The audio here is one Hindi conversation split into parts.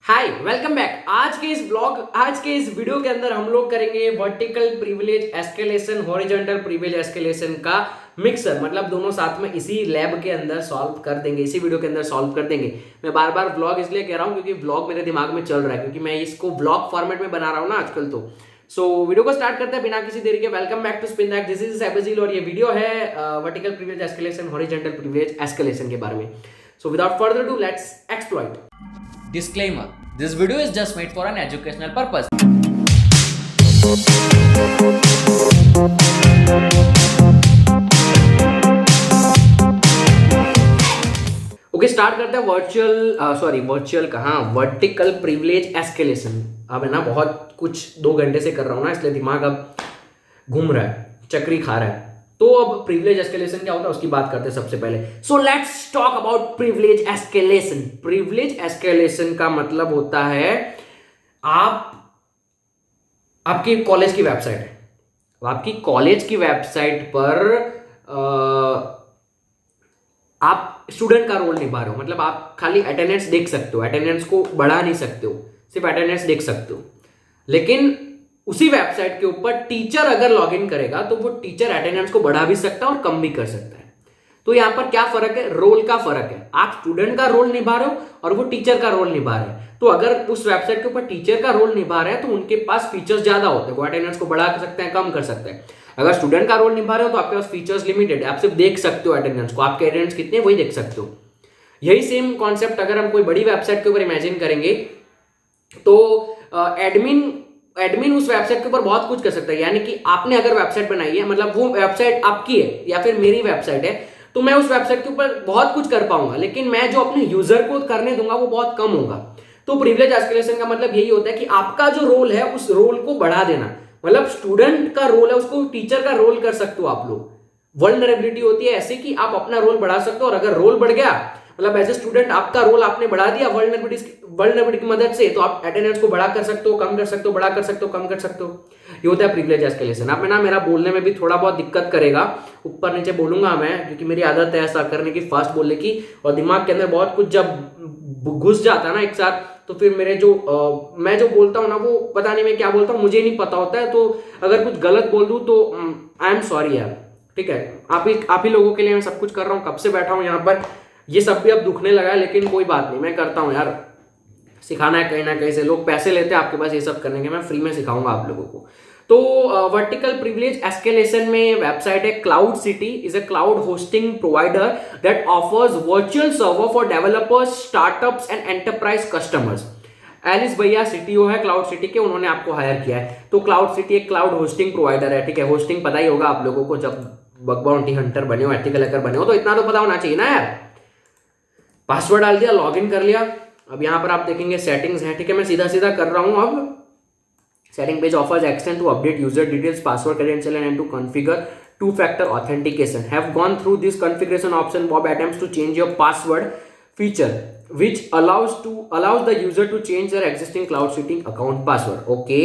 Hi welcome back. आज के इस वीडियो के अंदर हम लोग करेंगे vertical privilege escalation horizontal privilege escalation का मिक्सर, मतलब दोनों साथ में इसी लैब के अंदर सॉल्व कर देंगे, इसी वीडियो के अंदर सॉल्व कर देंगे। मैं बार बार व्लॉग इसलिए कह रहा हूँ क्योंकि व्लॉग मेरे दिमाग में चल रहा है, क्योंकि मैं इसको व्लॉग फॉर्मेट में बना रहा हूँ ना आजकल। तो वीडियो को स्टार्ट करते हैं बिना किसी देरी के। Welcome back to spin that, this is सैबजील और ये वीडियो है vertical privilege escalation horizontal privilege escalation के बारे में। So without further ado let's exploit. Disclaimer: This video is just made for an educational purpose. Okay, start करते हैं वर्टिकल प्रिविलेज एस्केलेशन। अब है ना, बहुत कुछ 2 घंटे से कर रहा हूँ ना, इसलिए दिमाग अब घूम रहा है, चक्री खा रहा है। तो अब प्रिविलेज एस्केलेशन क्या होता है उसकी बात करते हैं सबसे पहले। So let's talk about privilege escalation. Privilege escalation का मतलब होता है आपकी कॉलेज की वेबसाइट है, आपकी कॉलेज की वेबसाइट पर आप स्टूडेंट का रोल निभा रहे हो। मतलब आप खाली अटेंडेंस देख सकते हो, अटेंडेंस को बढ़ा नहीं सकते हो, सिर्फ अटेंडेंस देख सकते हो। लेकिन उसी वेबसाइट के ऊपर टीचर अगर लॉगिन करेगा तो वो टीचर अटेंडेंस को बढ़ा भी सकता है और कम भी कर सकता है। तो यहां पर क्या फर्क है? रोल का फर्क है। आप स्टूडेंट का रोल निभा रहे हो और वो टीचर का रोल निभा रहे हैं। तो अगर उस वेबसाइट के ऊपर टीचर का रोल निभा रहे हैं तो उनके पास फीचर्स ज्यादा होते हैं, वो अटेंडेंस को बढ़ा सकते हैं, कम कर सकते हैं। अगर स्टूडेंट का रोल निभा रहे हो तो आपके पास फीचर्स लिमिटेड है, आप सिर्फ देख सकते हो अटेंडेंस को, आपके अटेंडेंस कितने वही देख सकते हो। यही सेम कॉन्सेप्ट अगर हम कोई बड़ी वेबसाइट के ऊपर इमेजिन करेंगे तो एडमिन उस वेबसाइट के ऊपर बहुत कुछ कर सकता है। यानी कि आपने अगर वेबसाइट बनाई है, मतलब वो वेबसाइट आपकी है या फिर मेरी वेबसाइट है, तो मैं उस वेबसाइट के ऊपर बहुत कुछ कर पाऊंगा, लेकिन मैं जो अपने यूजर को करने दूंगा वो बहुत कम होगा। तो प्रिविलेज एस्केलेशन का मतलब यही होता है कि आपका जो रोल है उस रोल को बढ़ा देना। मतलब स्टूडेंट का रोल है उसको टीचर का रोल कर सकते हो आप लोग। वल्नरेबिलिटी होती है ऐसे कि आप अपना रोल बढ़ा सकते हो, और अगर रोल बढ़ गया मतलब एज ए स्टूडेंट आपका रोल आपने बढ़ा दिया वल्नरेबिलिटी की मदद से, तो आप अटेंडेंस को बढ़ा कर सकते हो, कम कर सकते हो, बढ़ा कर सकते हो, कम कर सकते हो। ये होता है प्रिविलेज एस्केलेशन। अब ना मेरा बोलने में भी थोड़ा बहुत दिक्कत करेगा, ऊपर नीचे बोलूंगा मैं, क्योंकि मेरी आदत है ऐसा करने की, फास्ट बोलने की, और दिमाग के अंदर बहुत कुछ जब घुस जाता है ना एक साथ, तो फिर मेरे मैं जो बोलता हूँ ना वो पता नहीं मैं क्या बोलता हूँ, मुझे नहीं पता होता है। तो अगर कुछ गलत बोल दूं तो आई एम सॉरी यार, ठीक है। आप ही लोगों के लिए मैं सब कुछ कर रहा हूँ, कब से बैठा हूँ यहाँ पर, ये सब भी अब दुखने लगा है, लेकिन कोई बात नहीं, मैं करता हूँ यार। सिखाना है कहीं ना कहीं से, लोग पैसे लेते हैं आपके पास ये सब करने के, मैं फ्री में सिखाऊंगा आप लोगों को। तो वर्टिकल प्रिविलेज एस्केलेशन में वेबसाइट है Cloud City, is a cloud hosting provider that offers virtual server for developers, startups and enterprise customers. Alice भैया सीटीओ है क्लाउड सिटी के, उन्होंने आपको हायर किया है। तो क्लाउड सिटी एक क्लाउड होस्टिंग प्रोवाइडर है, ठीक है। होस्टिंग पता ही होगा आप लोगों को, जब बग बाउंटी हंटर बने हो, एथिकल हैकर बने हो, तो इतना तो पता होना चाहिए ना यार। पासवर्ड डाल दिया, लॉगिन कर लिया। अब यहां पर आप देखेंगे सेटिंग्स है, ठीक है। मैं सीधा सीधा कर रहा हूं। अब setting page offers action to update user details, password credential and to configure two factor authentication. Have gone through this configuration option Bob attempts to change your password feature which allows the user to change their existing cloud sitting account password. Okay,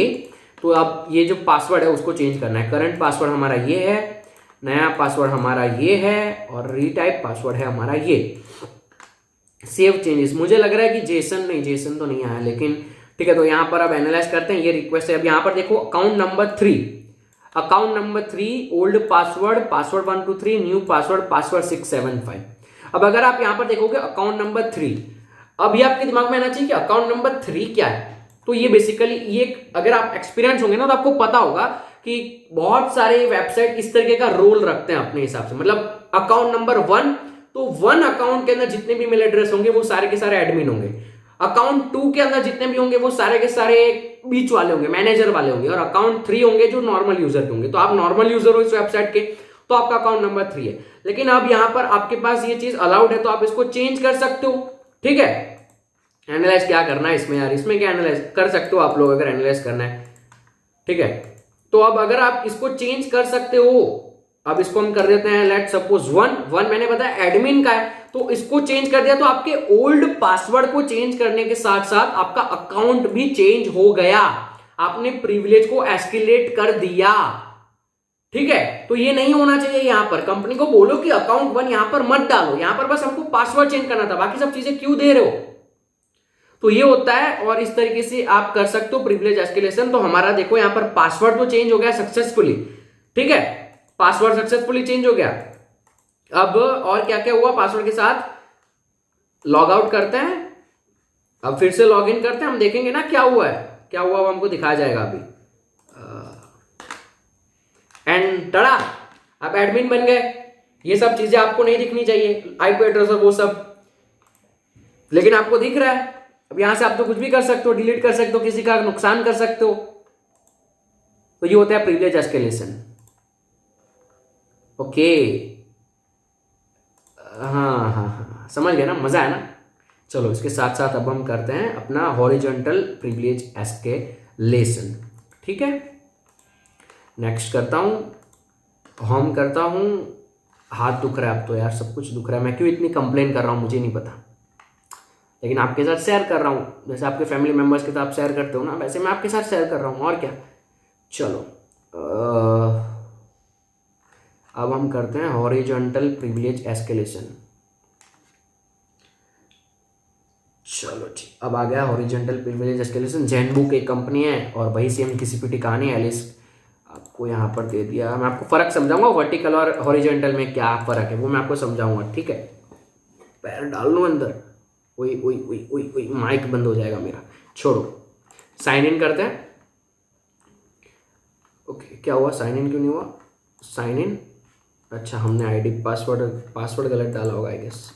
तो अब ये जो पासवर्ड है उसको चेंज करना है। करंट पासवर्ड हमारा ये है, नया पासवर्ड हमारा ये है, और रीटाइप पासवर्ड है हमारा ये। सेव चेंजेस, मुझे लग रहा है कि जेसन तो नहीं आया, लेकिन ठीक है। तो यहाँ पर अब एनालाइज करते हैं, ये रिक्वेस्ट है। अब यहाँ पर देखो account number 3 old password 1 2 3 new password 675। अब अगर आप यहां पर देखोगे अकाउंट नंबर 3, अब ये आपके दिमाग में आना चाहिए कि अकाउंट नंबर 3 क्या है। तो ये बेसिकली ये अगर आप एक्सपीरियंस होंगे ना तो आपको पता होगा कि बहुत सारे वेबसाइट इस तरीके का रोल रखते हैं अपने हिसाब से। मतलब अकाउंट नंबर 1, तो 1 अकाउंट के अंदर जितने भी मेल एड्रेस होंगे वो सारे के सारे एडमिन होंगे। अकाउंट 2 के अंदर जितने भी होंगे वो सारे के सारे बीच वाले होंगे, मैनेजर वाले होंगे, और अकाउंट 3 होंगे जो नॉर्मल यूजर के होंगे। तो आप नॉर्मल यूजर हो इस वेबसाइट के, तो आपका अकाउंट नंबर 3 है। लेकिन अब यहां पर आपके पास ये चीज अलाउड है, तो आप इसको चेंज कर सकते हो, ठीक है। एनालाइज क्या करना है इसमें यार, इसमें क्या एनालाइज कर सकते हो आप लोग अगर एनालाइज करना है, ठीक है। तो अब अगर आप इसको चेंज कर सकते हो, अब इसको हम कर देते हैं लेट सपोज 1 मैंने बताया एडमिन का है, तो इसको चेंज कर दिया, तो आपके ओल्ड पासवर्ड को चेंज करने के साथ साथ आपका अकाउंट भी चेंज हो गया। आपने प्रिविलेज को एस्केलेट कर दिया, ठीक है। तो ये नहीं होना चाहिए। यहां पर कंपनी को बोलो कि अकाउंट 1 यहां पर मत डालो, यहां पर बस हमको पासवर्ड चेंज करना था, बाकी सब चीजें क्यों दे रहे हो। तो ये होता है, और इस तरीके से आप कर सकते हो प्रिविलेज एस्केलेशन। तो हमारा देखो यहाँ पर पासवर्ड तो चेंज हो गया सक्सेसफुली, ठीक है, पासवर्ड सक्सेसफुली चेंज हो गया। अब और क्या क्या हुआ, पासवर्ड के साथ लॉग आउट करते हैं, अब फिर से लॉग इन करते हैं, हम देखेंगे ना क्या हुआ है, क्या हुआ वो हमको दिखाया जाएगा अभी। एंड टड़ा, आप एडमिन बन गए। ये सब चीजें आपको नहीं दिखनी चाहिए, आईपी एड्रेस और वो सब, लेकिन आपको दिख रहा है। अब यहां से आप तो कुछ भी कर सकते हो, डिलीट कर सकते हो, किसी का नुकसान कर सकते हो। तो ये होता है प्रिविलेज एस्केलेशन। ओके, हाँ हाँ हाँ, समझ गया ना, मजा है ना। चलो इसके साथ साथ अब हम करते हैं अपना हॉरिजॉन्टल प्रिविलेज एस्केलेशन, ठीक है। नेक्स्ट करता हूं, होम करता हूं। हाथ दुख रहा है अब तो यार, सब कुछ दुख रहा है। मैं क्यों इतनी कंप्लेन कर रहा हूं मुझे नहीं पता, लेकिन आपके साथ शेयर कर रहा हूं। जैसे आपके फैमिली मेंबर्स के साथ आप शेयर करते हो ना, वैसे मैं आपके साथ शेयर कर रहा हूं, और क्या। चलो अब हम करते हैं हॉरिजॉन्टल प्रिविलेज एस्केलेशन। चलो ठीक, अब आ गया हॉरिजॉन्टल प्रिविलेज एस्केलेशन। ज़ेनबुक एक कंपनी है और वही सेम TCP/IP कहानी है। एलिस आपको यहाँ पर दे दिया, मैं आपको फ़र्क समझाऊंगा वर्टिकल और हॉरिजॉन्टल में क्या फ़र्क है, वो मैं आपको समझाऊंगा, ठीक है। पैर डाल लो अंदर, ओई ओई ओई ओई ओई, माइक बंद हो जाएगा मेरा, छोड़ो। साइन इन करते हैं। ओके, क्या हुआ, साइन इन क्यों नहीं हुआ, साइन इन, अच्छा हमने आईडी पासवर्ड गलत डाला होगा I guess.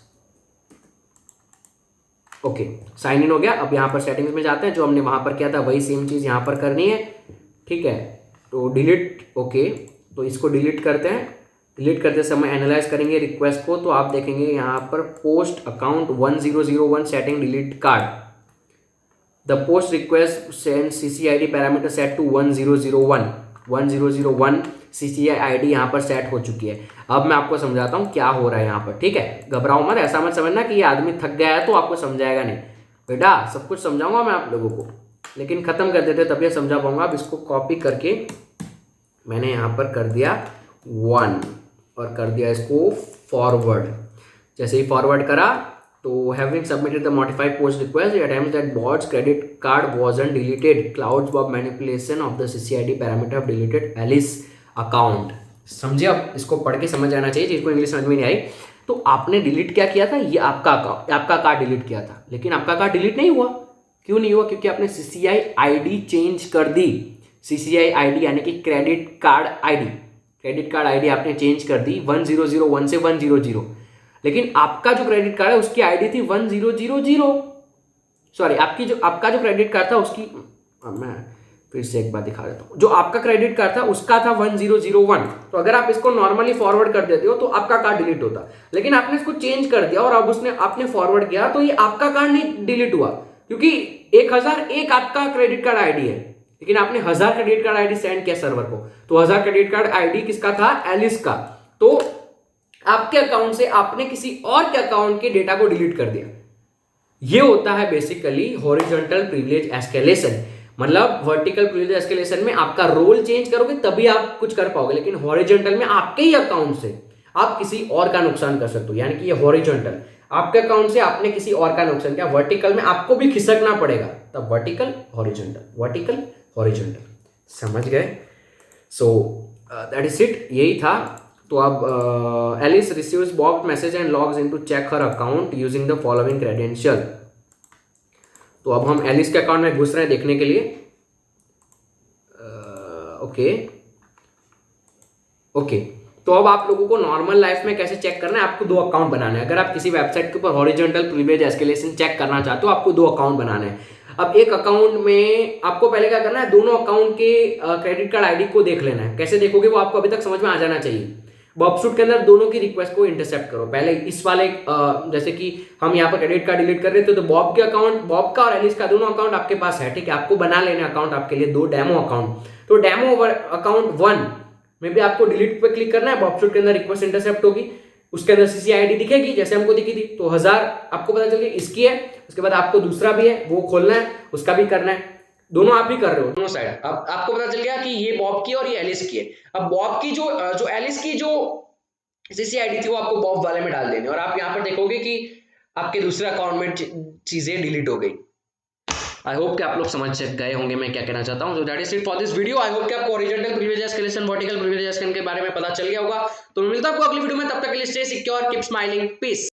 Okay, sign in हो गया। अब यहाँ पर सेटिंग्स में जाते हैं, जो हमने वहाँ पर किया था वही सेम चीज़ यहाँ पर करनी है, ठीक है। तो डिलीट, ओके, तो इसको डिलीट करते हैं। डिलीट करते समय एनालाइज करेंगे रिक्वेस्ट को, तो आप देखेंगे यहाँ पर post account 1001 setting delete card, the post request send CCID parameter set to 1001 CCID यहाँ पर सेट हो चुकी है। अब मैं आपको समझाता हूँ क्या हो रहा है यहाँ पर, ठीक है। घबराओ मत, ऐसा मत समझना कि ये आदमी थक गया है तो आपको समझाएगा नहीं, बेटा सब कुछ समझाऊंगा मैं आप लोगों को, लेकिन खत्म कर देते तब ये समझा पाऊंगा। अब इसको कॉपी करके मैंने यहाँ पर कर दिया 1 और कर दिया इसको फॉरवर्ड। जैसे ही फॉरवर्ड करा तो having submitted the modified post request, it attempts that bots credit card wasn't deleted, clouds Bob manipulation of the CCID parameter of deleted Alice account. समझे, अब इसको पढ़ के समझ आना चाहिए, जिसको इंग्लिश समझ में नहीं आई। तो आपने डिलीट क्या किया था, ये आपका अकाउंट, आपका कार्ड डिलीट किया था, लेकिन आपका कार्ड डिलीट नहीं हुआ। क्यों नहीं हुआ, क्योंकि आपने CCID चेंज कर दी। CCID यानी कि क्रेडिट कार्ड आईडी आपने चेंज कर दी 1001 से 100, लेकिन आपका जो क्रेडिट कार्ड है उसकी आईडी थी 1000। सॉरी, आपका जो क्रेडिट कार्ड था उसकी, मैं फिर से एक बार दिखा देता हूँ। जो आपका क्रेडिट कार्ड था उसका था 1001। तो अगर आप इसको नॉर्मली फॉरवर्ड कर देते हो तो आपका कार्ड डिलीट होता, लेकिन आपने इसको चेंज कर दिया और अब आपने फॉरवर्ड किया तो ये आपका कार्ड नहीं डिलीट हुआ, क्योंकि 1001 आपका क्रेडिट कार्ड आईडी है, लेकिन आपने 1000 क्रेडिट कार्ड आईडी सेंड किया सर्वर को। तो 1000 क्रेडिट कार्ड आईडी किसका था, एलिस का। तो आपके अकाउंट से आपने किसी और के अकाउंट के डेटा को डिलीट कर दिया। ये होता है बेसिकली हॉरिजॉन्टल प्रिविलेज एस्केलेशन। मतलब वर्टिकल प्रिविलेज एस्केलेशन में आपका रोल चेंज करोगे तभी आप कुछ कर पाओगे, लेकिन हॉरिजॉन्टल में आपके ही अकाउंट से आप किसी और का नुकसान कर सकते हो। यानी कि ये हॉरिजॉन्टल, आपके अकाउंट से आपने किसी और का नुकसान किया, वर्टिकल में आपको भी खिसकना पड़ेगा, तब वर्टिकल हॉरिजॉन्टल। समझ गए। सो दैट इज इट, यही था। तो अब Alice receives boxed message and logs into check her account using the following credential. तो अब हम एलिस के अकाउंट में घुस रहे हैं देखने के लिए। ओके, तो अब आप लोगों को नॉर्मल लाइफ में कैसे चेक करना है, आपको 2 अकाउंट बनाने हैं। अगर आप किसी वेबसाइट के ऊपर हॉरिजॉन्टल प्रिविलेज एस्केलेशन चेक करना चाहते हो, आपको 2 अकाउंट बनाने हैं। अब एक अकाउंट में आपको पहले क्या करना है, दोनों अकाउंट के क्रेडिट कार्ड आईडी को देख लेना है। कैसे देखोगे वो आपको अभी तक समझ में आ जाना चाहिए। बॉबशूट के अंदर दोनों की रिक्वेस्ट को इंटरसेप्ट करो। पहले इस वाले जैसे कि हम यहाँ पर क्रेडिट कार्ड डिलीट कर रहे थे, तो बॉब के अकाउंट, बॉब का और एलिस का दोनों अकाउंट आपके पास है, ठीक है। आपको बना लेना अकाउंट आपके लिए 2 डेमो अकाउंट। तो डेमो अकाउंट 1 में भी आपको डिलीट पे क्लिक करना है। बॉबशूट के अंदर रिक्वेस्ट इंटरसेप्ट होगी, उसके अंदर CCID दिखेगी जैसे हमको दिखी थी। तो 1000 आपको पता चल गया इसकी है। उसके बाद आपको दूसरा भी है, वो खोलना है, उसका भी करना है। दोनों आप ही कर रहे हो, दोनों साइड। अब आपको पता चल गया कि ये बॉब की और ये एलिस की है। अब बॉब की जो एलिस की जो CCID थी वो आपको बॉब वाले में डाल देनी, और आप यहाँ पर देखोगे कि आपके दूसरे अकाउंट में चीजें डिलीट हो गई। आई होप कि आप लोग समझ गए होंगे मैं क्या कहना चाहता हूँ। So that is it for this video. I hope कि आपको horizontal privilege escalation, vertical privilege escalation के बारे में पता चल गया होगा। तो मिलता हूँ आपको अगली वीडियो में, तब तक के लिए stay secure, keep smiling, piece.